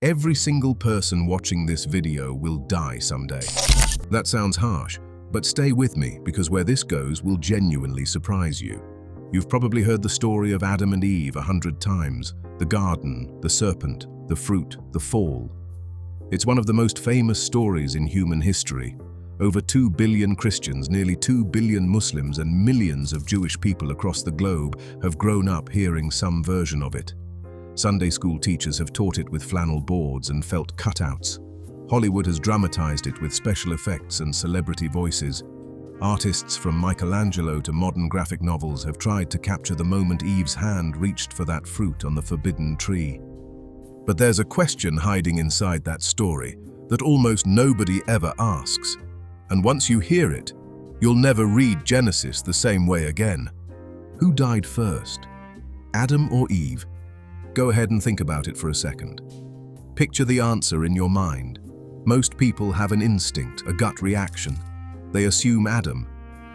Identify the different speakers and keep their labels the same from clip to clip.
Speaker 1: Every single person watching this video will die someday. That sounds harsh, but stay with me because where this goes will genuinely surprise you. You've probably heard the story of Adam and Eve 100 times. The garden, the serpent, the fruit, the fall. It's one of the most famous stories in human history. Over 2 billion Christians, nearly 2 billion Muslims, and millions of Jewish people across the globe have grown up hearing some version of it. Sunday school teachers have taught it with flannel boards and felt cutouts. Hollywood has dramatized it with special effects and celebrity voices. Artists from Michelangelo to modern graphic novels have tried to capture the moment Eve's hand reached for that fruit on the forbidden tree. But there's a question hiding inside that story that almost nobody ever asks. And once you hear it, you'll never read Genesis the same way again. Who died first? Adam or Eve? Go ahead and think about it for a second. Picture the answer in your mind. Most people have an instinct, a gut reaction. They assume Adam,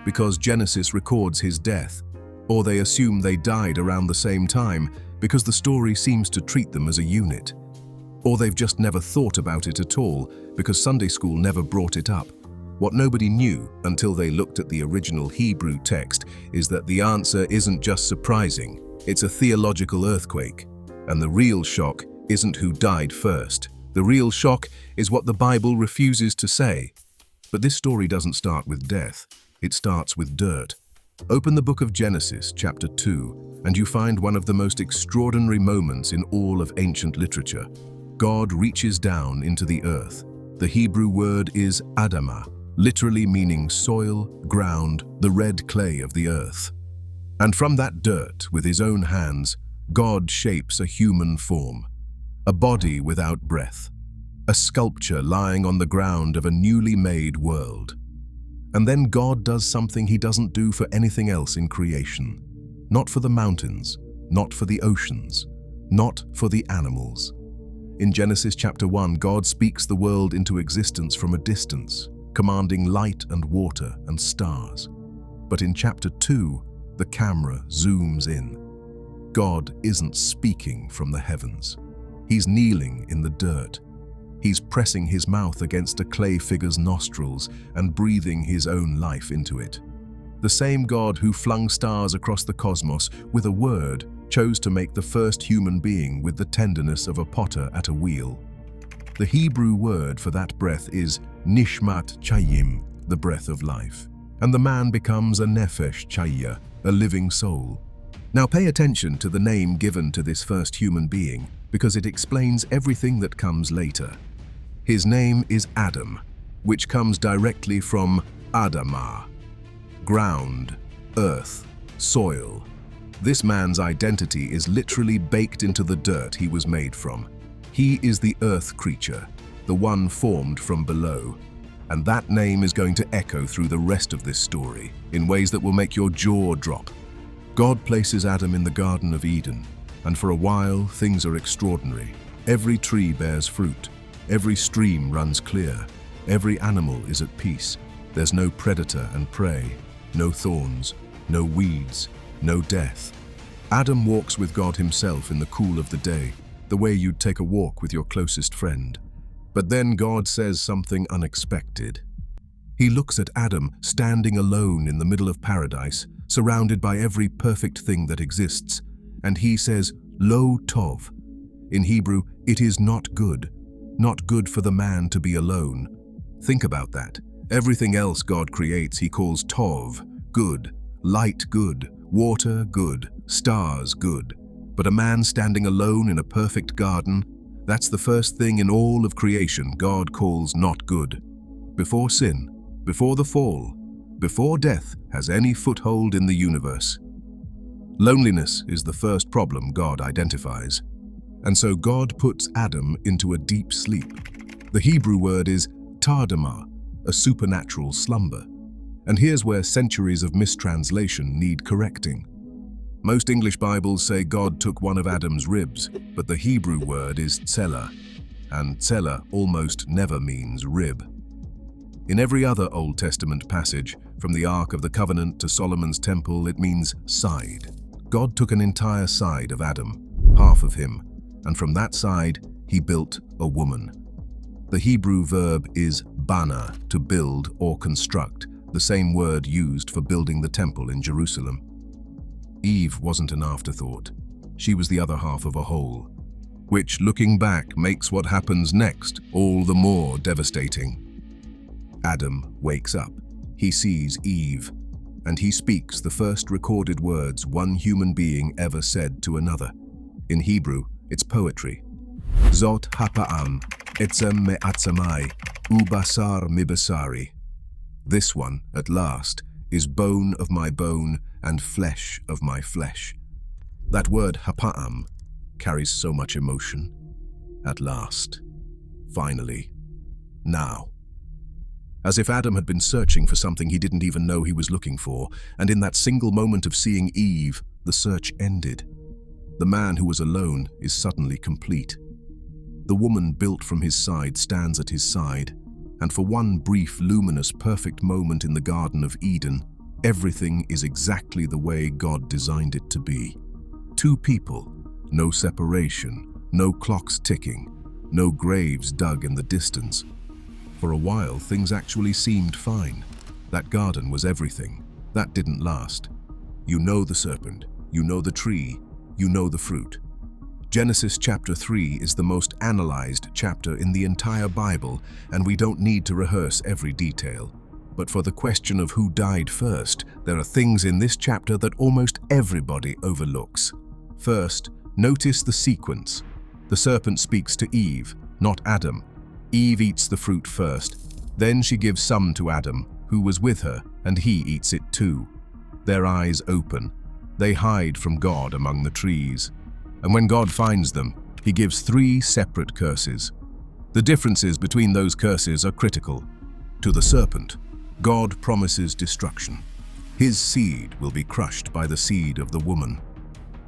Speaker 1: because Genesis records his death, or they assume they died around the same time because the story seems to treat them as a unit. Or they've just never thought about it at all because Sunday school never brought it up. What nobody knew until they looked at the original Hebrew text is that the answer isn't just surprising, it's a theological earthquake. And the real shock isn't who died first. The real shock is what the Bible refuses to say. But this story doesn't start with death, it starts with dirt. Open the book of Genesis, chapter 2, and you find one of the most extraordinary moments in all of ancient literature. God reaches down into the earth. The Hebrew word is Adamah, literally meaning soil, ground, the red clay of the earth. And from that dirt, with his own hands, God shapes a human form, a body without breath, a sculpture lying on the ground of a newly made world. And then God does something he doesn't do for anything else in creation. Not for the mountains, not for the oceans, not for the animals. In Genesis chapter 1, God speaks the world into existence from a distance, commanding light and water and stars. But in chapter 2, the camera zooms in. God isn't speaking from the heavens. He's kneeling in the dirt. He's pressing his mouth against a clay figure's nostrils and breathing his own life into it. The same God who flung stars across the cosmos with a word chose to make the first human being with the tenderness of a potter at a wheel. The Hebrew word for that breath is Nishmat Chayim, the breath of life. And the man becomes a Nefesh Chaya, a living soul. Now pay attention to the name given to this first human being, because it explains everything that comes later. His name is Adam, which comes directly from Adamah, ground, earth, soil. This man's identity is literally baked into the dirt he was made from. He is the earth creature, the one formed from below. And that name is going to echo through the rest of this story in ways that will make your jaw drop. God places Adam in the Garden of Eden, and for a while things are extraordinary. Every tree bears fruit, every stream runs clear, every animal is at peace. There's no predator and prey, no thorns, no weeds, no death. Adam walks with God himself in the cool of the day, the way you'd take a walk with your closest friend. But then God says something unexpected. He looks at Adam standing alone in the middle of paradise, surrounded by every perfect thing that exists, and he says, Lo Tov. In Hebrew, it is not good for the man to be alone. Think about that. Everything else God creates he calls Tov, good, light good, water good, stars good. But a man standing alone in a perfect garden, that's the first thing in all of creation God calls not good. Before sin, before the fall, before death has any foothold in the universe. Loneliness is the first problem God identifies. And so God puts Adam into a deep sleep. The Hebrew word is tardama, a supernatural slumber. And here's where centuries of mistranslation need correcting. Most English Bibles say God took one of Adam's ribs, but the Hebrew word is tsela, and tsela almost never means rib. In every other Old Testament passage, from the Ark of the Covenant to Solomon's temple, it means side. God took an entire side of Adam, half of him, and from that side, he he built a woman. The Hebrew verb is bana, to build or construct, the same word used for building the temple in Jerusalem. Eve wasn't an afterthought. She was the other half of a whole, which, looking back, makes what happens next all the more devastating. Adam wakes up. He sees Eve, and he speaks the first recorded words one human being ever said to another. In Hebrew, it's poetry. Zot hapa'am, etzem me'atzamai, ubasar mibasari. This one, at last, is bone of my bone and flesh of my flesh. That word hapa'am carries so much emotion. At last. Finally. Now. As if Adam had been searching for something he didn't even know he was looking for, and in that single moment of seeing Eve, the search ended. The man who was alone is suddenly complete. The woman built from his side stands at his side, and for one brief, luminous, perfect moment in the Garden of Eden, everything is exactly the way God designed it to be. Two people, no separation, no clocks ticking, no graves dug in the distance. For a while, things actually seemed fine. That garden was everything. That didn't last. You know the serpent, you know the tree, you know the fruit. Genesis chapter 3 is the most analyzed chapter in the entire Bible, and we don't need to rehearse every detail. But for the question of who died first, there are things in this chapter that almost everybody overlooks. First, notice the sequence. The serpent speaks to Eve, not Adam. Eve eats the fruit first. Then she gives some to Adam, who was with her, and he eats it too. Their eyes open. They hide from God among the trees. And when God finds them, he gives 3 separate curses. The differences between those curses are critical. To the serpent, God promises destruction. His seed will be crushed by the seed of the woman.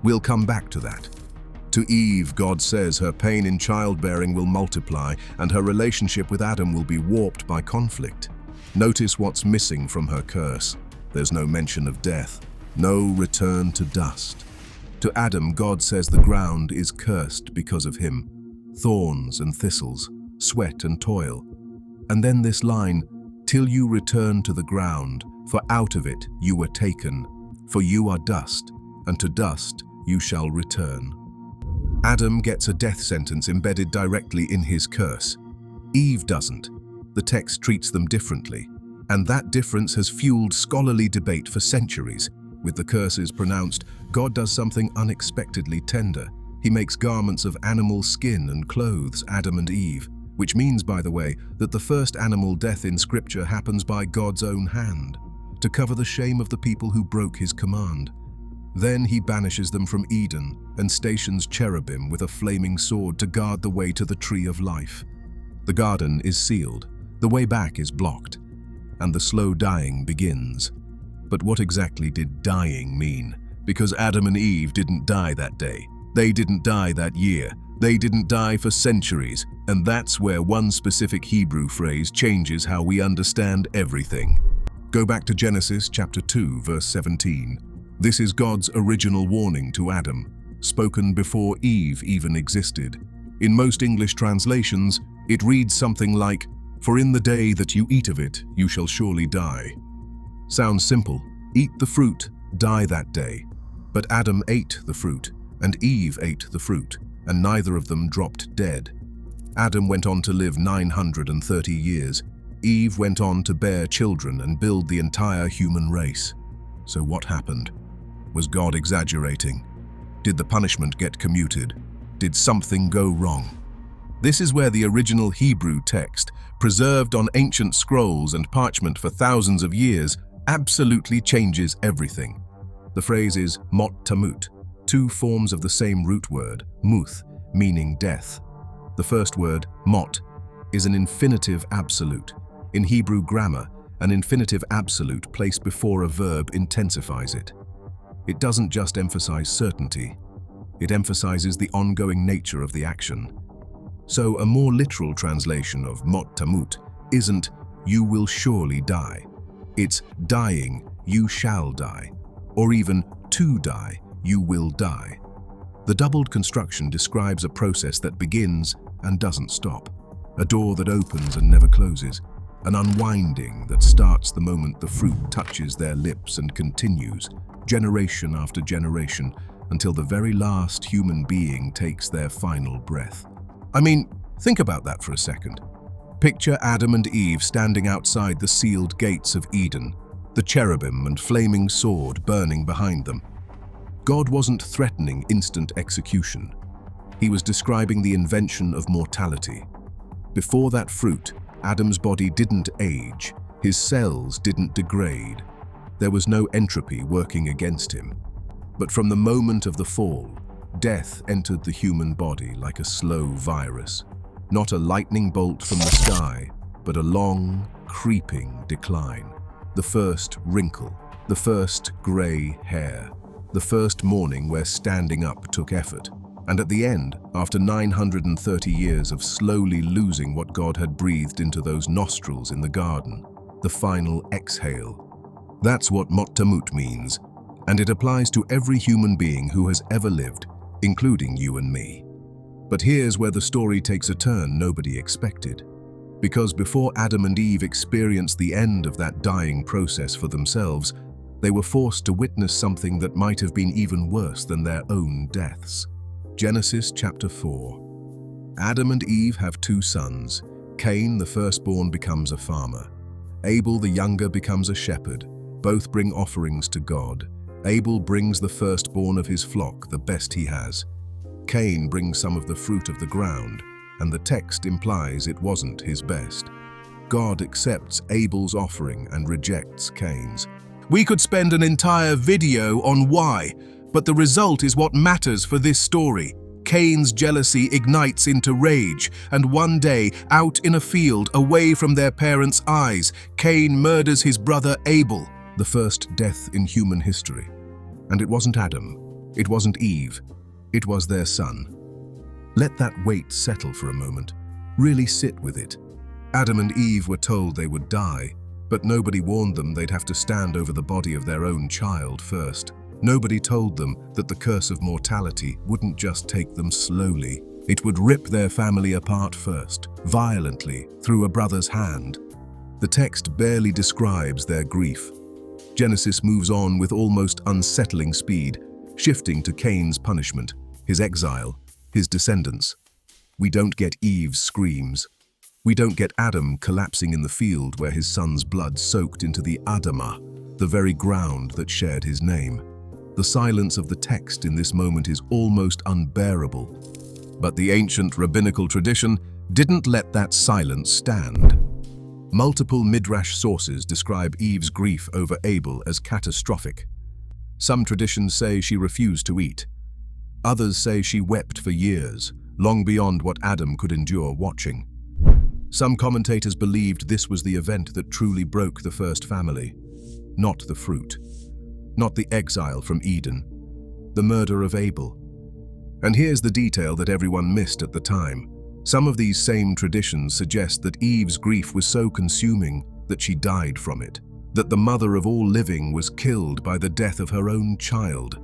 Speaker 1: We'll come back to that. To Eve, God says her pain in childbearing will multiply and her relationship with Adam will be warped by conflict. Notice what's missing from her curse. There's no mention of death, no return to dust. To Adam, God says the ground is cursed because of him. Thorns and thistles, sweat and toil. And then this line, till you return to the ground, for out of it you were taken. For you are dust, and to dust you shall return. Adam gets a death sentence embedded directly in his curse. Eve doesn't. The text treats them differently. And that difference has fueled scholarly debate for centuries. With the curses pronounced, God does something unexpectedly tender. He makes garments of animal skin and clothes Adam and Eve, which means, by the way, that the first animal death in Scripture happens by God's own hand, to cover the shame of the people who broke his command. Then he banishes them from Eden and stations cherubim with a flaming sword to guard the way to the tree of life. The garden is sealed, the way back is blocked, and the slow dying begins. But what exactly did dying mean? Because Adam and Eve didn't die that day. They didn't die that year. They didn't die for centuries. And that's where one specific Hebrew phrase changes how we understand everything. Go back to Genesis chapter 2, verse 17. This is God's original warning to Adam, spoken before Eve even existed. In most English translations, it reads something like, "For in the day that you eat of it, you shall surely die." Sounds simple. Eat the fruit, die that day. But Adam ate the fruit, and Eve ate the fruit, and neither of them dropped dead. Adam went on to live 930 years. Eve went on to bear children and build the entire human race. So what happened? Was God exaggerating? Did the punishment get commuted? Did something go wrong? This is where the original Hebrew text, preserved on ancient scrolls and parchment for thousands of years, absolutely changes everything. The phrase is mot tamut, 2 forms of the same root word, muth, meaning death. The first word, mot, is an infinitive absolute. In Hebrew grammar, an infinitive absolute placed before a verb intensifies it. It doesn't just emphasize certainty, it emphasizes the ongoing nature of the action. So a more literal translation of mot tamut isn't "you will surely die." It's "dying, you shall die," or even "to die, you will die." The doubled construction describes a process that begins and doesn't stop. A door that opens and never closes. An unwinding that starts the moment the fruit touches their lips and continues, generation after generation, until the very last human being takes their final breath. I mean, think about that for a second. Picture Adam and Eve standing outside the sealed gates of Eden, the cherubim and flaming sword burning behind them. God wasn't threatening instant execution. He was describing the invention of mortality. Before that fruit, Adam's body didn't age, his cells didn't degrade. There was no entropy working against him. But from the moment of the fall, death entered the human body like a slow virus. Not a lightning bolt from the sky, but a long, creeping decline. The first wrinkle, the first grey hair, the first morning where standing up took effort. And at the end, after 930 years of slowly losing what God had breathed into those nostrils in the garden, the final exhale. That's what Mot Tamut means, and it applies to every human being who has ever lived, including you and me. But here's where the story takes a turn nobody expected. Because before Adam and Eve experienced the end of that dying process for themselves, they were forced to witness something that might have been even worse than their own deaths. Genesis chapter 4. Adam and Eve have two sons. Cain, the firstborn, becomes a farmer. Abel, the younger, becomes a shepherd. Both bring offerings to God. Abel brings the firstborn of his flock, the best he has. Cain brings some of the fruit of the ground, and the text implies it wasn't his best. God accepts Abel's offering and rejects Cain's. We could spend an entire video on why, but the result is what matters for this story. Cain's jealousy ignites into rage, and one day, out in a field, away from their parents' eyes, Cain murders his brother Abel, the first death in human history. And it wasn't Adam, it wasn't Eve, it was their son. Let that weight settle for a moment. Really sit with it. Adam and Eve were told they would die, but nobody warned them they'd have to stand over the body of their own child first. Nobody told them that the curse of mortality wouldn't just take them slowly. It would rip their family apart first, violently, through a brother's hand. The text barely describes their grief. Genesis moves on with almost unsettling speed, shifting to Cain's punishment, his exile, his descendants. We don't get Eve's screams. We don't get Adam collapsing in the field where his son's blood soaked into the Adamah, the very ground that shared his name. The silence of the text in this moment is almost unbearable. But the ancient rabbinical tradition didn't let that silence stand. Multiple midrash sources describe Eve's grief over Abel as catastrophic. Some traditions say she refused to eat. Others say she wept for years, long beyond what Adam could endure watching. Some commentators believed this was the event that truly broke the first family, not the fruit. Not the exile from Eden, the murder of Abel. And here's the detail that everyone missed at the time. Some of these same traditions suggest that Eve's grief was so consuming that she died from it, that the mother of all living was killed by the death of her own child,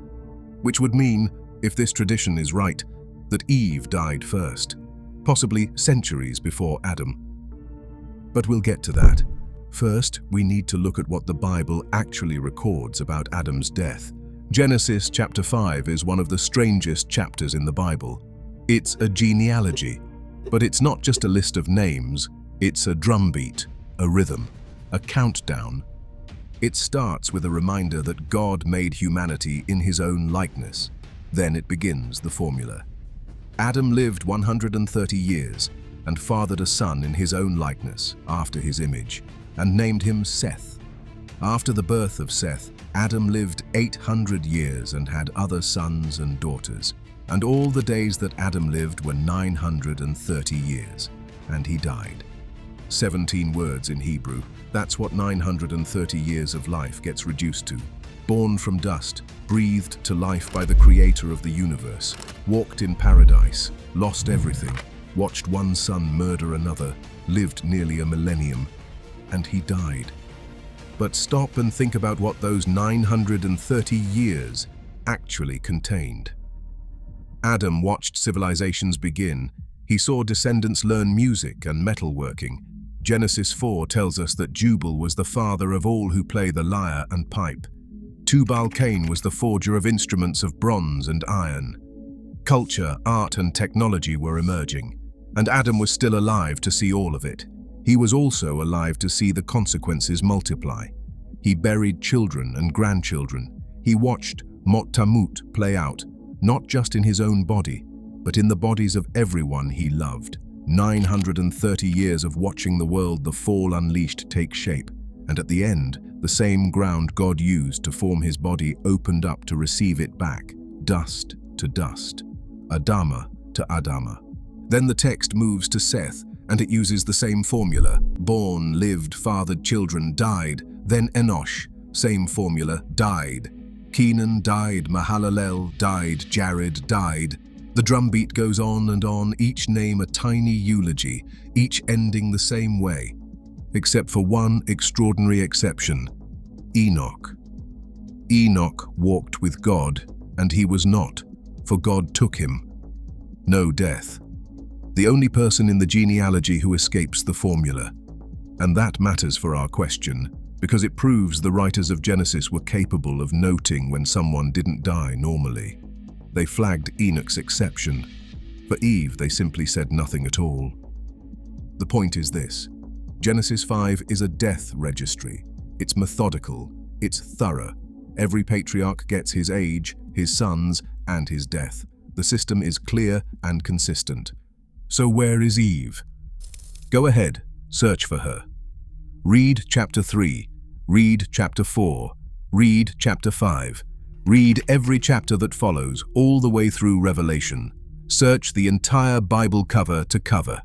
Speaker 1: which would mean, if this tradition is right, that Eve died first, possibly centuries before Adam. But we'll get to that. First, we need to look at what the Bible actually records about Adam's death. Genesis chapter 5 is one of the strangest chapters in the Bible. It's a genealogy, but it's not just a list of names, it's a drumbeat, a rhythm, a countdown. It starts with a reminder that God made humanity in his own likeness. Then it begins the formula. Adam lived 130 years and fathered a son in his own likeness, after his image, and named him Seth. After the birth of Seth, Adam lived 800 years and had other sons and daughters. And all the days that Adam lived were 930 years, and he died. 17 words in Hebrew, that's what 930 years of life gets reduced to. Born from dust, breathed to life by the creator of the universe, walked in paradise, lost everything, watched one son murder another, lived nearly a millennium, and he died. But stop and think about what those 930 years actually contained. Adam watched civilizations begin. He saw descendants learn music and metalworking. Genesis 4 tells us that Jubal was the father of all who play the lyre and pipe. Tubal-Cain was the forger of instruments of bronze and iron. Culture, art, and technology were emerging, and Adam was still alive to see all of it. He was also alive to see the consequences multiply. He buried children and grandchildren. He watched Mot Tamut play out, not just in his own body, but in the bodies of everyone he loved. 930 years of watching the world the fall unleashed take shape, and at the end, the same ground God used to form his body opened up to receive it back, dust to dust, Adama to Adama. Then the text moves to Seth, and it uses the same formula. Born, lived, fathered children, died. Then Enosh, same formula, died. Kenan died, Mahalalel died, Jared died. The drumbeat goes on and on, each name a tiny eulogy, each ending the same way, except for one extraordinary exception, Enoch. Enoch walked with God, and he was not, for God took him. No death. The only person in the genealogy who escapes the formula. And that matters for our question, because it proves the writers of Genesis were capable of noting when someone didn't die normally. They flagged Enoch's exception. For Eve, they simply said nothing at all. The point is this: Genesis 5 is a death registry. It's methodical, it's thorough. Every patriarch gets his age, his sons, and his death. The system is clear and consistent. So where is Eve? Go ahead, search for her. Read chapter 3, read chapter 4, read chapter 5. Read every chapter that follows, all the way through Revelation. Search the entire Bible cover to cover.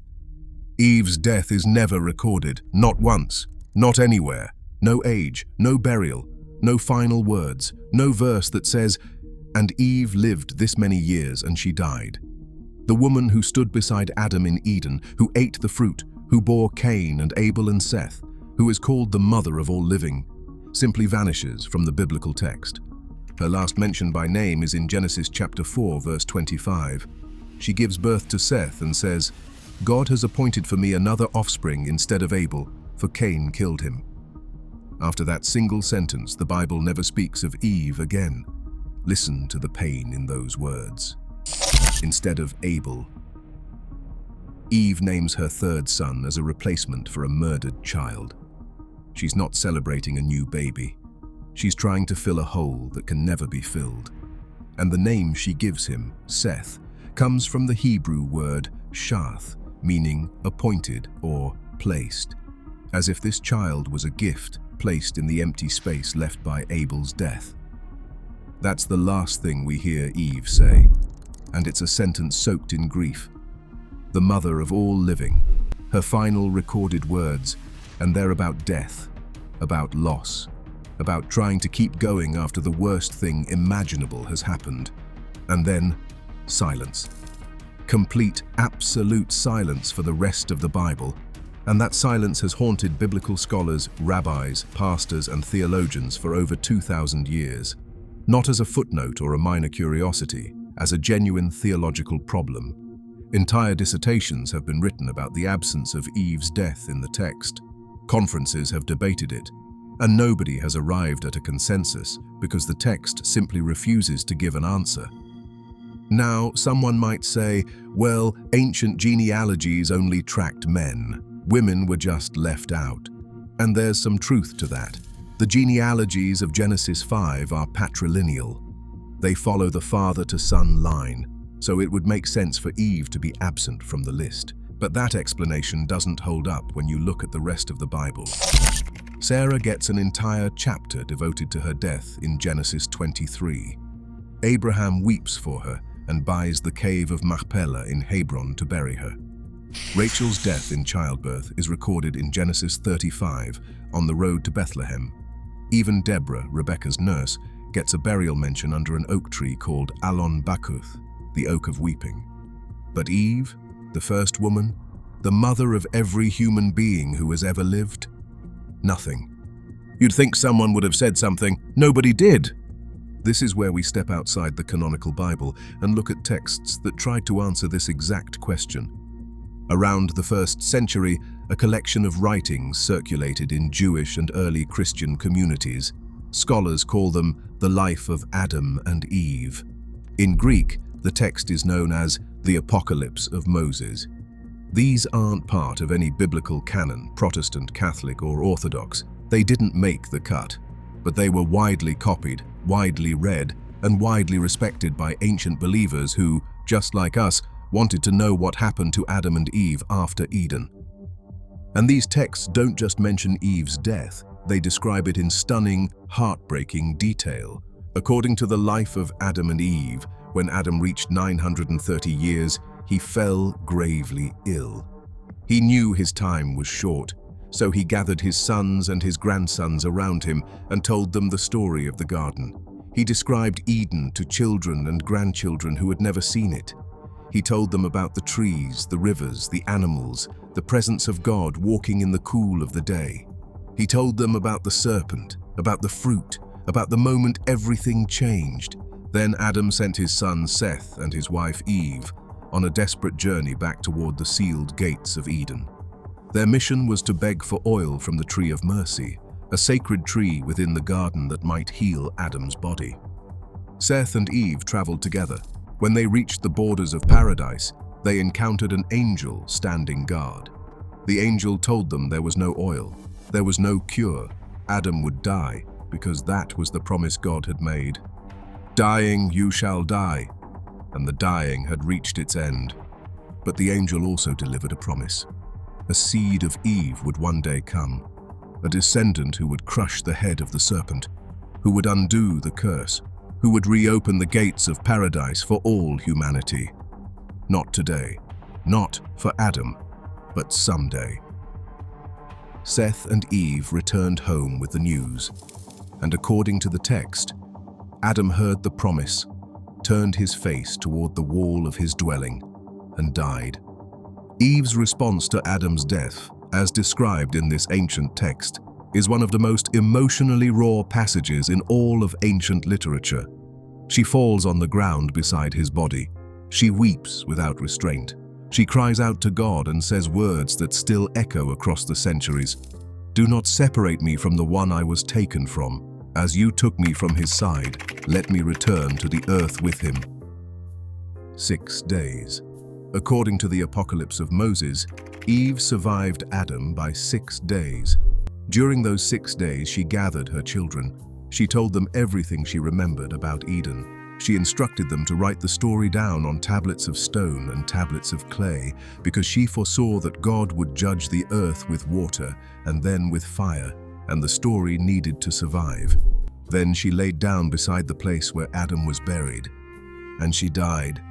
Speaker 1: Eve's death is never recorded, not once, not anywhere. No age, no burial, no final words, no verse that says, "And Eve lived this many years and she died." The woman who stood beside Adam in Eden, who ate the fruit, who bore Cain and Abel and Seth, who is called the mother of all living, simply vanishes from the biblical text. Her last mention by name is in Genesis chapter 4, verse 25. She gives birth to Seth and says, "God has appointed for me another offspring instead of Abel, for Cain killed him." After that single sentence, the Bible never speaks of Eve again. Listen to the pain in those words. Instead of Abel, Eve names her third son as a replacement for a murdered child. She's not celebrating a new baby. She's trying to fill a hole that can never be filled. And the name she gives him, Seth, comes from the Hebrew word shath, meaning appointed or placed, as if this child was a gift placed in the empty space left by Abel's death. That's the last thing we hear Eve say, and it's a sentence soaked in grief. The mother of all living, her final recorded words, and they're about death, about loss, about trying to keep going after the worst thing imaginable has happened. And then, silence. Complete, absolute silence for the rest of the Bible. And that silence has haunted biblical scholars, rabbis, pastors, and theologians for over 2,000 years. Not as a footnote or a minor curiosity, as a genuine theological problem. Entire dissertations have been written about the absence of Eve's death in the text. Conferences have debated it, and nobody has arrived at a consensus because the text simply refuses to give an answer. Now, someone might say, well, ancient genealogies only tracked men. Women were just left out. And there's some truth to that. The genealogies of Genesis 5 are patrilineal. They follow the father-to-son line, so it would make sense for Eve to be absent from the list. But that explanation doesn't hold up when you look at the rest of the Bible. Sarah gets an entire chapter devoted to her death in Genesis 23. Abraham weeps for her and buys the cave of Machpelah in Hebron to bury her. Rachel's death in childbirth is recorded in Genesis 35 on the road to Bethlehem. Even Deborah, Rebekah's nurse, gets a burial mention under an oak tree called Allon Bacuth, the Oak of Weeping. But Eve, the first woman, the mother of every human being who has ever lived, nothing. You'd think someone would have said something. Nobody did. This is where we step outside the canonical Bible and look at texts that try to answer this exact question. Around the 1st century, a collection of writings circulated in Jewish and early Christian communities. Scholars call them the life of Adam and Eve. In Greek, the text is known as the Apocalypse of Moses. These aren't part of any biblical canon, Protestant, Catholic, or Orthodox. They didn't make the cut, but they were widely copied, widely read, and widely respected by ancient believers who, just like us, wanted to know what happened to Adam and Eve after Eden. And these texts don't just mention Eve's death, they describe it in stunning, heartbreaking detail. According to the life of Adam and Eve, when Adam reached 930 years, he fell gravely ill. He knew his time was short, so he gathered his sons and his grandsons around him and told them the story of the garden. He described Eden to children and grandchildren who had never seen it. He told them about the trees, the rivers, the animals, the presence of God walking in the cool of the day. He told them about the serpent, about the fruit, about the moment everything changed. Then Adam sent his son Seth and his wife Eve on a desperate journey back toward the sealed gates of Eden. Their mission was to beg for oil from the tree of mercy, a sacred tree within the garden that might heal Adam's body. Seth and Eve traveled together. When they reached the borders of paradise, they encountered an angel standing guard. The angel told them there was no oil, there was no cure. Adam would die, because that was the promise God had made. Dying, you shall die. And the dying had reached its end. But the angel also delivered a promise. A seed of Eve would one day come, a descendant who would crush the head of the serpent, who would undo the curse, who would reopen the gates of paradise for all humanity. Not today, not for Adam, but someday. Seth and Eve returned home with the news, and according to the text, Adam heard the promise, turned his face toward the wall of his dwelling, and died. Eve's response to Adam's death, as described in this ancient text, is one of the most emotionally raw passages in all of ancient literature. She falls on the ground beside his body. She weeps without restraint. She cries out to God and says words that still echo across the centuries. "Do not separate me from the one I was taken from. As you took me from his side, let me return to the earth with him." 6 days. According to the Apocalypse of Moses, Eve survived Adam by 6 days. During those 6 days, she gathered her children. She told them everything she remembered about Eden. She instructed them to write the story down on tablets of stone and tablets of clay, because she foresaw that God would judge the earth with water and then with fire, and the story needed to survive. Then she laid down beside the place where Adam was buried, and she died.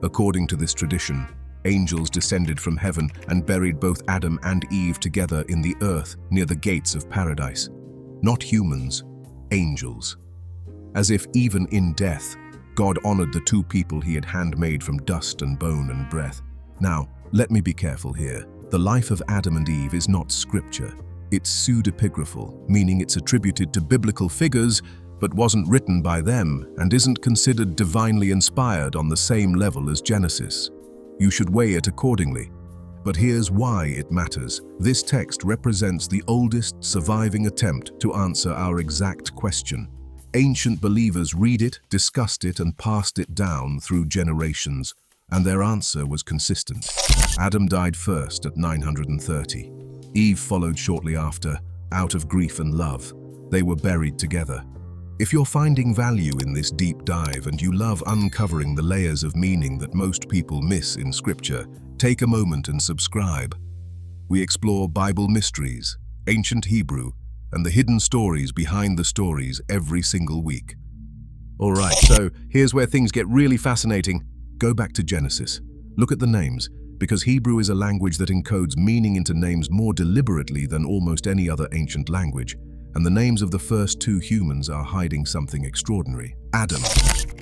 Speaker 1: According to this tradition, angels descended from heaven and buried both Adam and Eve together in the earth near the gates of paradise. Not humans, angels. As if even in death, God honored the two people he had handmade from dust and bone and breath. Now, let me be careful here. The life of Adam and Eve is not scripture. It's pseudepigraphal, meaning it's attributed to biblical figures, but wasn't written by them and isn't considered divinely inspired on the same level as Genesis. You should weigh it accordingly. But here's why it matters. This text represents the oldest surviving attempt to answer our exact question. Ancient believers read it, discussed it, and passed it down through generations, and their answer was consistent. Adam died first at 930. Eve followed shortly after, out of grief and love. They were buried together. If you're finding value in this deep dive and you love uncovering the layers of meaning that most people miss in Scripture, take a moment and subscribe. We explore Bible mysteries, ancient Hebrew, and the hidden stories behind the stories every single week. Alright, so here's where things get really fascinating. Go back to Genesis. Look at the names, because Hebrew is a language that encodes meaning into names more deliberately than almost any other ancient language, and the names of the first two humans are hiding something extraordinary. Adam.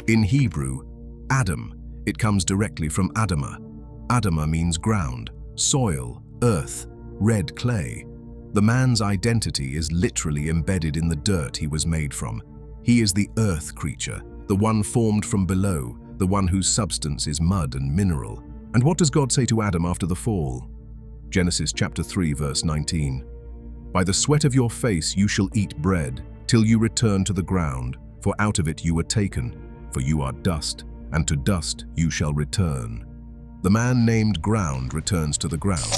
Speaker 1: In Hebrew, Adam, it comes directly from Adamah. Adamah means ground, soil, earth, red clay. The man's identity is literally embedded in the dirt he was made from. He is the earth creature, the one formed from below, the one whose substance is mud and mineral. And what does God say to Adam after the fall? Genesis chapter 3, verse 19. By the sweat of your face you shall eat bread, till you return to the ground, for out of it you were taken, for you are dust, and to dust you shall return. The man named ground returns to the ground.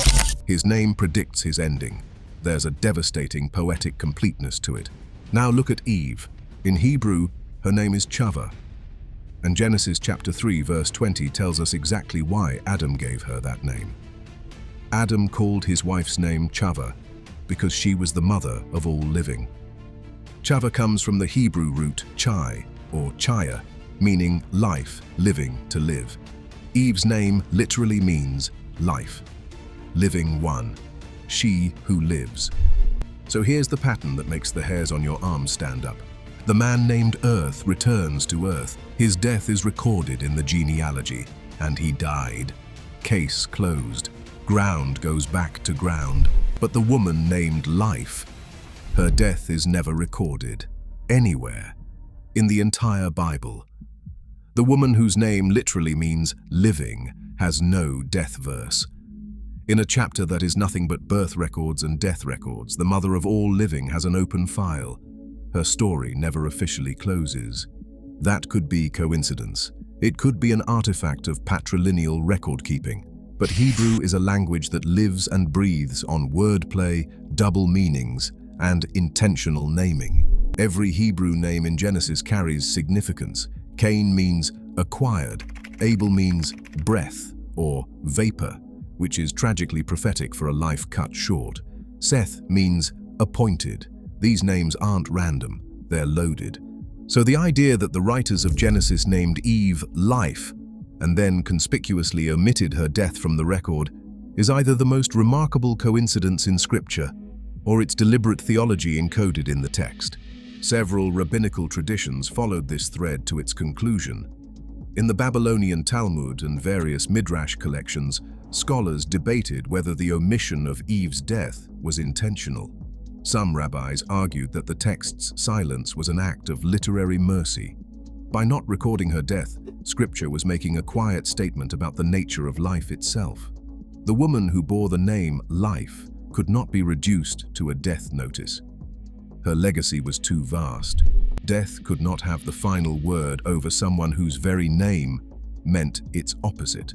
Speaker 1: His name predicts his ending. There's a devastating poetic completeness to it. Now look at Eve. In Hebrew, her name is Chava. And Genesis chapter 3 verse 20 tells us exactly why Adam gave her that name. Adam called his wife's name Chava because she was the mother of all living. Chava comes from the Hebrew root chai or chaya, meaning life, living, to live. Eve's name literally means life, living one, she who lives. So here's the pattern that makes the hairs on your arms stand up. The man named Earth returns to Earth. His death is recorded in the genealogy, and he died. Case closed. Ground goes back to ground. But the woman named Life, her death is never recorded, anywhere, in the entire Bible. The woman whose name literally means living has no death verse. In a chapter that is nothing but birth records and death records, the mother of all living has an open file. Her story never officially closes. That could be coincidence. It could be an artifact of patrilineal record-keeping. But Hebrew is a language that lives and breathes on wordplay, double meanings, and intentional naming. Every Hebrew name in Genesis carries significance. Cain means acquired. Abel means breath or vapor, which is tragically prophetic for a life cut short. Seth means appointed. These names aren't random, they're loaded. So the idea that the writers of Genesis named Eve Life and then conspicuously omitted her death from the record is either the most remarkable coincidence in Scripture or its deliberate theology encoded in the text. Several rabbinical traditions followed this thread to its conclusion. In the Babylonian Talmud and various Midrash collections, scholars debated whether the omission of Eve's death was intentional. Some rabbis argued that the text's silence was an act of literary mercy. By not recording her death, Scripture was making a quiet statement about the nature of life itself. The woman who bore the name Life could not be reduced to a death notice. Her legacy was too vast. Death could not have the final word over someone whose very name meant its opposite.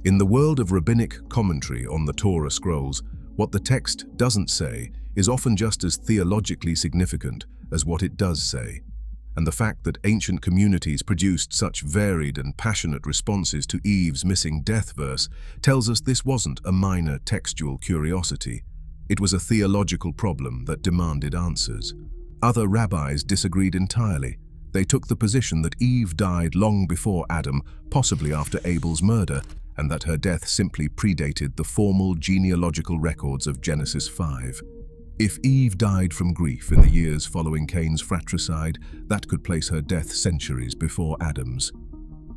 Speaker 1: In the world of rabbinic commentary on the Torah scrolls, what the text doesn't say is often just as theologically significant as what it does say. And the fact that ancient communities produced such varied and passionate responses to Eve's missing death verse tells us this wasn't a minor textual curiosity. It was a theological problem that demanded answers. Other rabbis disagreed entirely. They took the position that Eve died long before Adam, possibly after Abel's murder, and that her death simply predated the formal genealogical records of Genesis 5. If Eve died from grief in the years following Cain's fratricide, that could place her death centuries before Adam's.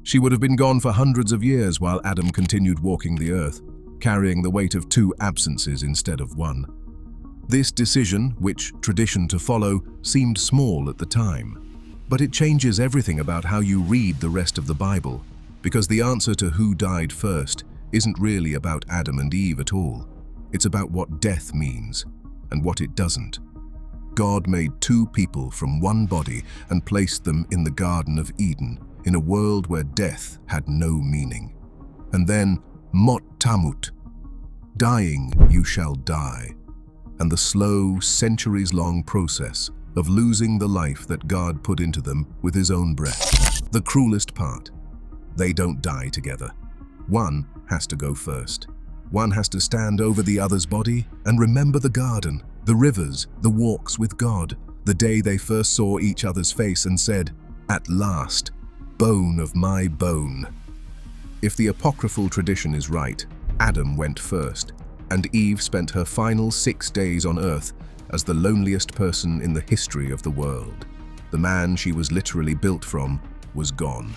Speaker 1: She would have been gone for hundreds of years while Adam continued walking the earth, carrying the weight of 2 absences instead of 1. This decision, which tradition to follow, seemed small at the time. But it changes everything about how you read the rest of the Bible, because the answer to who died first isn't really about Adam and Eve at all. It's about what death means and what it doesn't. God made 2 people from one body and placed them in the Garden of Eden, in a world where death had no meaning. And then, mot tamut, dying you shall die, and the slow, centuries-long process of losing the life that God put into them with his own breath. The cruelest part, they don't die together. One has to go first. One has to stand over the other's body and remember the garden, the rivers, the walks with God, the day they first saw each other's face and said, "At last, bone of my bone." If the apocryphal tradition is right, Adam went first, and Eve spent her final 6 days on earth as the loneliest person in the history of the world. The man she was literally built from was gone.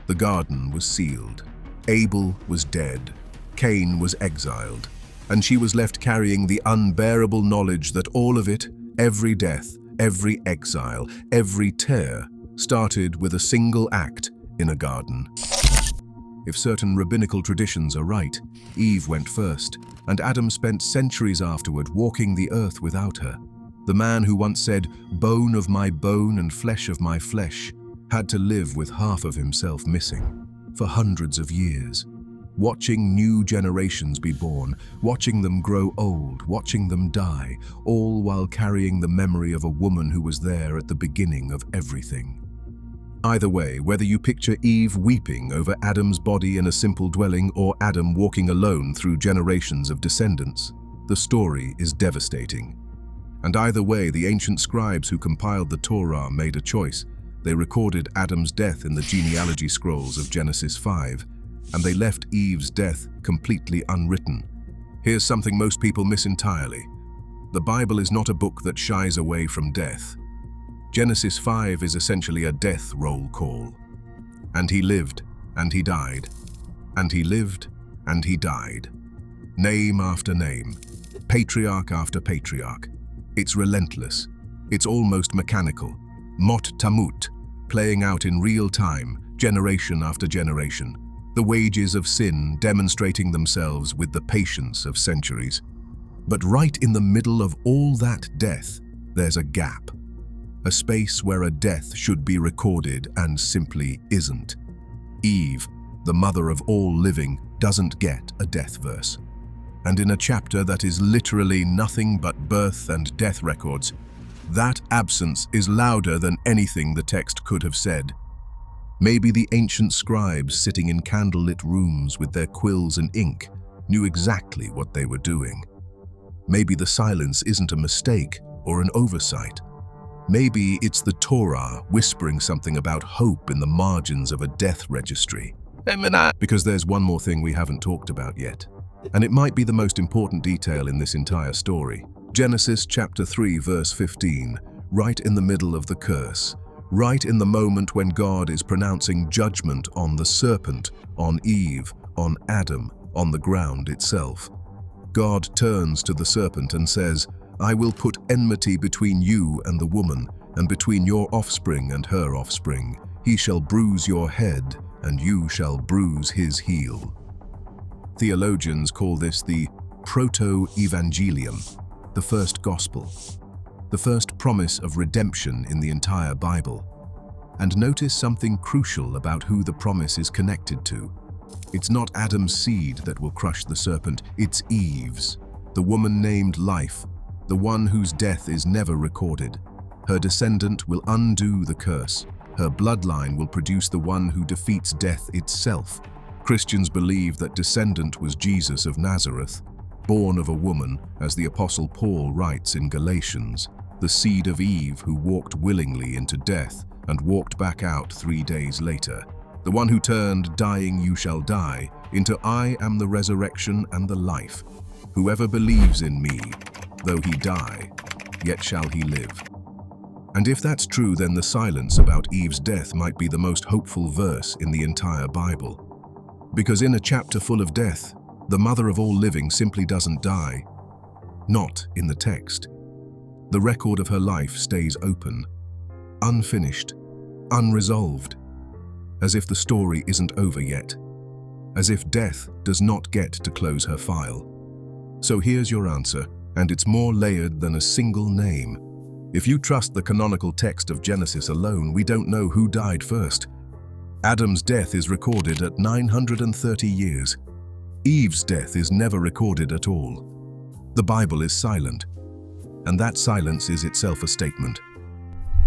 Speaker 1: The garden was sealed. Abel was dead. Cain was exiled. And she was left carrying the unbearable knowledge that all of it, every death, every exile, every tear, started with a single act in a garden. If certain rabbinical traditions are right, Eve went first, and Adam spent centuries afterward walking the earth without her. The man who once said, "Bone of my bone and flesh of my flesh," had to live with half of himself missing for hundreds of years. Watching new generations be born, watching them grow old, watching them die, all while carrying the memory of a woman who was there at the beginning of everything. Either way, whether you picture Eve weeping over Adam's body in a simple dwelling or Adam walking alone through generations of descendants, the story is devastating. And either way, the ancient scribes who compiled the Torah made a choice. They recorded Adam's death in the genealogy scrolls of Genesis 5, and they left Eve's death completely unwritten. Here's something most people miss entirely. The Bible is not a book that shies away from death. Genesis 5 is essentially a death roll call. And he lived, and he died. And he lived, and he died. Name after name, patriarch after patriarch. It's relentless. It's almost mechanical. Mot tamut, playing out in real time, generation after generation. The wages of sin demonstrating themselves with the patience of centuries. But right in the middle of all that death, there's a gap. A space where a death should be recorded and simply isn't. Eve, the mother of all living, doesn't get a death verse. And in a chapter that is literally nothing but birth and death records, that absence is louder than anything the text could have said. Maybe the ancient scribes sitting in candlelit rooms with their quills and ink knew exactly what they were doing. Maybe the silence isn't a mistake or an oversight. Maybe it's the Torah whispering something about hope in the margins of a death registry. Because there's one more thing we haven't talked about yet, and it might be the most important detail in this entire story. Genesis chapter 3 verse 15, right in the middle of the curse, right in the moment when God is pronouncing judgment on the serpent, on Eve, on Adam, on the ground itself. God turns to the serpent and says, "I will put enmity between you and the woman, and between your offspring and her offspring. He shall bruise your head, and you shall bruise his heel." Theologians call this the proto-evangelium, the first gospel, the first promise of redemption in the entire Bible. And notice something crucial about who the promise is connected to. It's not Adam's seed that will crush the serpent, it's Eve's, the woman named Life, the one whose death is never recorded. Her descendant will undo the curse. Her bloodline will produce the one who defeats death itself. Christians believe that descendant was Jesus of Nazareth, born of a woman, as the Apostle Paul writes in Galatians, the seed of Eve who walked willingly into death and walked back out 3 days later. The one who turned "dying you shall die" into "I am the resurrection and the life. Whoever believes in me, though he die, yet shall he live." And if that's true, then the silence about Eve's death might be the most hopeful verse in the entire Bible. Because in a chapter full of death, the mother of all living simply doesn't die. Not in the text. The record of her life stays open, unfinished, unresolved, as if the story isn't over yet, as if death does not get to close her file. So here's your answer, and it's more layered than a single name. If you trust the canonical text of Genesis alone, we don't know who died first. Adam's death is recorded at 930 years. Eve's death is never recorded at all. The Bible is silent, and that silence is itself a statement.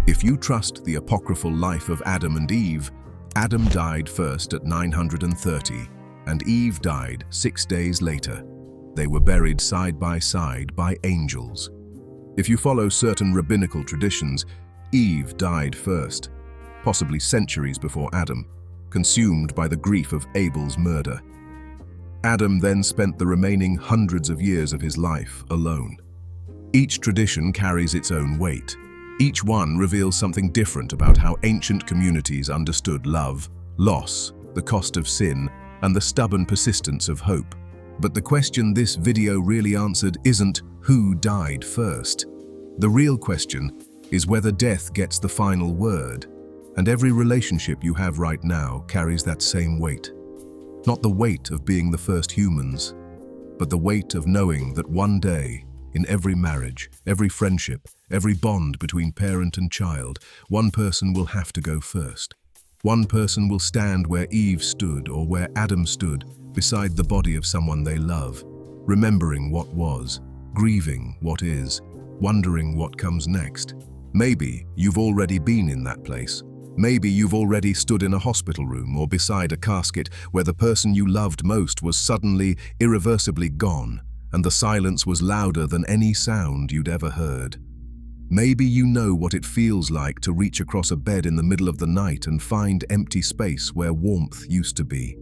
Speaker 1: If you trust the apocryphal life of Adam and Eve, Adam died first at 930, and Eve died 6 days later. They were buried side by angels. If you follow certain rabbinical traditions, Eve died first, possibly centuries before Adam, consumed by the grief of Abel's murder. Adam then spent the remaining hundreds of years of his life alone. Each tradition carries its own weight. Each one reveals something different about how ancient communities understood love, loss, the cost of sin, and the stubborn persistence of hope. But the question this video really answered isn't who died first. The real question is whether death gets the final word, and every relationship you have right now carries that same weight. Not the weight of being the first humans, but the weight of knowing that one day, in every marriage, every friendship, every bond between parent and child, one person will have to go first. One person will stand where Eve stood or where Adam stood, beside the body of someone they love, remembering what was, grieving what is, wondering what comes next. Maybe you've already been in that place. Maybe you've already stood in a hospital room or beside a casket where the person you loved most was suddenly, irreversibly gone, and the silence was louder than any sound you'd ever heard. Maybe you know what it feels like to reach across a bed in the middle of the night and find empty space where warmth used to be.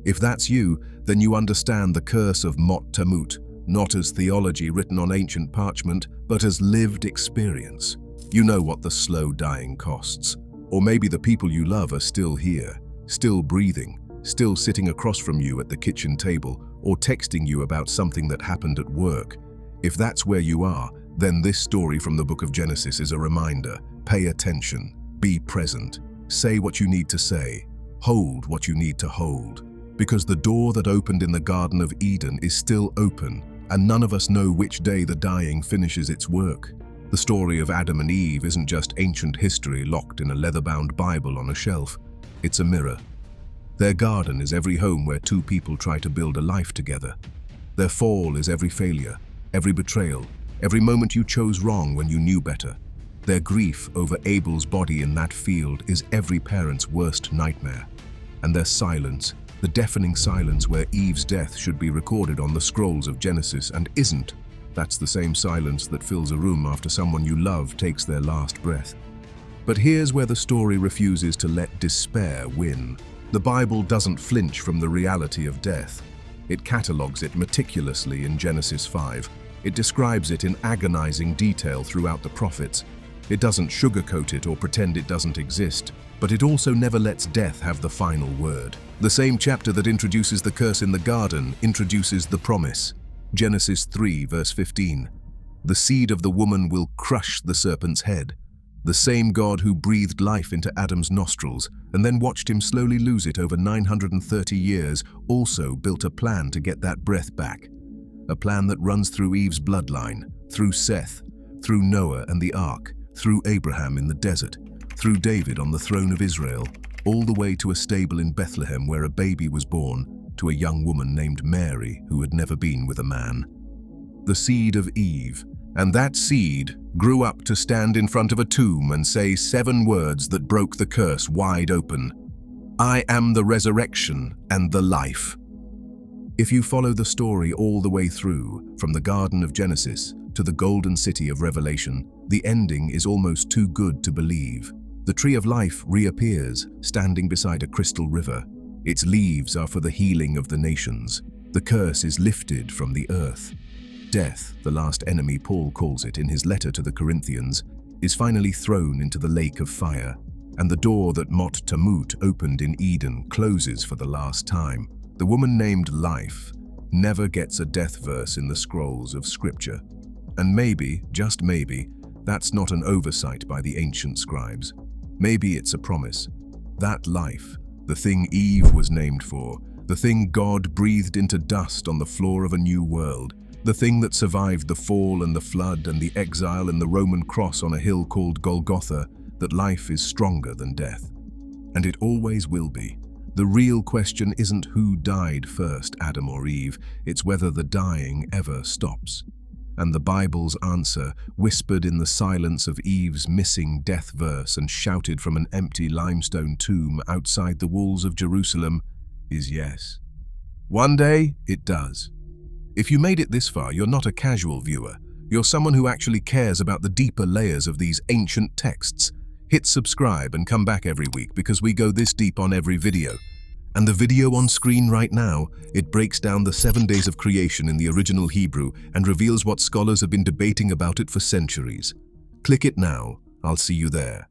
Speaker 1: If that's you, then you understand the curse of Mot Tamut, not as theology written on ancient parchment, but as lived experience. You know what the slow dying costs. Or maybe the people you love are still here, still breathing, still sitting across from you at the kitchen table, or texting you about something that happened at work. If that's where you are, then this story from the book of Genesis is a reminder. Pay attention, be present, say what you need to say, hold what you need to hold. Because the door that opened in the Garden of Eden is still open, and none of us know which day the dying finishes its work. The story of Adam and Eve isn't just ancient history locked in a leather-bound Bible on a shelf. It's a mirror. Their garden is every home where two people try to build a life together. Their fall is every failure, every betrayal, every moment you chose wrong when you knew better. Their grief over Abel's body in that field is every parent's worst nightmare. And their silence, the deafening silence where Eve's death should be recorded on the scrolls of Genesis and isn't, that's the same silence that fills a room after someone you love takes their last breath. But here's where the story refuses to let despair win. The Bible doesn't flinch from the reality of death. It catalogues it meticulously in Genesis 5. It describes it in agonizing detail throughout the prophets. It doesn't sugarcoat it or pretend it doesn't exist, but it also never lets death have the final word. The same chapter that introduces the curse in the garden introduces the promise. Genesis 3, verse 15. The seed of the woman will crush the serpent's head. The same God who breathed life into Adam's nostrils and then watched him slowly lose it over 930 years also built a plan to get that breath back. A plan that runs through Eve's bloodline, through Seth, through Noah and the Ark, through Abraham in the desert, through David on the throne of Israel, all the way to a stable in Bethlehem where a baby was born, to a young woman named Mary who had never been with a man. The seed of Eve, and that seed grew up to stand in front of a tomb and say 7 words that broke the curse wide open. I am the resurrection and the life. If you follow the story all the way through, from the Garden of Genesis to the Golden City of Revelation, the ending is almost too good to believe. The tree of life reappears, standing beside a crystal river. Its leaves are for the healing of the nations. The curse is lifted from the earth. Death, the last enemy Paul calls it in his letter to the Corinthians, is finally thrown into the lake of fire, and the door that Mot Tamut opened in Eden closes for the last time. The woman named Life never gets a death verse in the scrolls of Scripture. And maybe, just maybe, that's not an oversight by the ancient scribes. Maybe it's a promise. That life, the thing Eve was named for, the thing God breathed into dust on the floor of a new world, the thing that survived the fall and the flood and the exile and the Roman cross on a hill called Golgotha, that life is stronger than death. And it always will be. The real question isn't who died first, Adam or Eve, it's whether the dying ever stops. And the Bible's answer, whispered in the silence of Eve's missing death verse and shouted from an empty limestone tomb outside the walls of Jerusalem, is yes. One day, it does. If you made it this far, you're not a casual viewer. You're someone who actually cares about the deeper layers of these ancient texts. Hit subscribe and come back every week because we go this deep on every video. And the video on screen right now, it breaks down the 7 days of creation in the original Hebrew and reveals what scholars have been debating about it for centuries. Click it now. I'll see you there.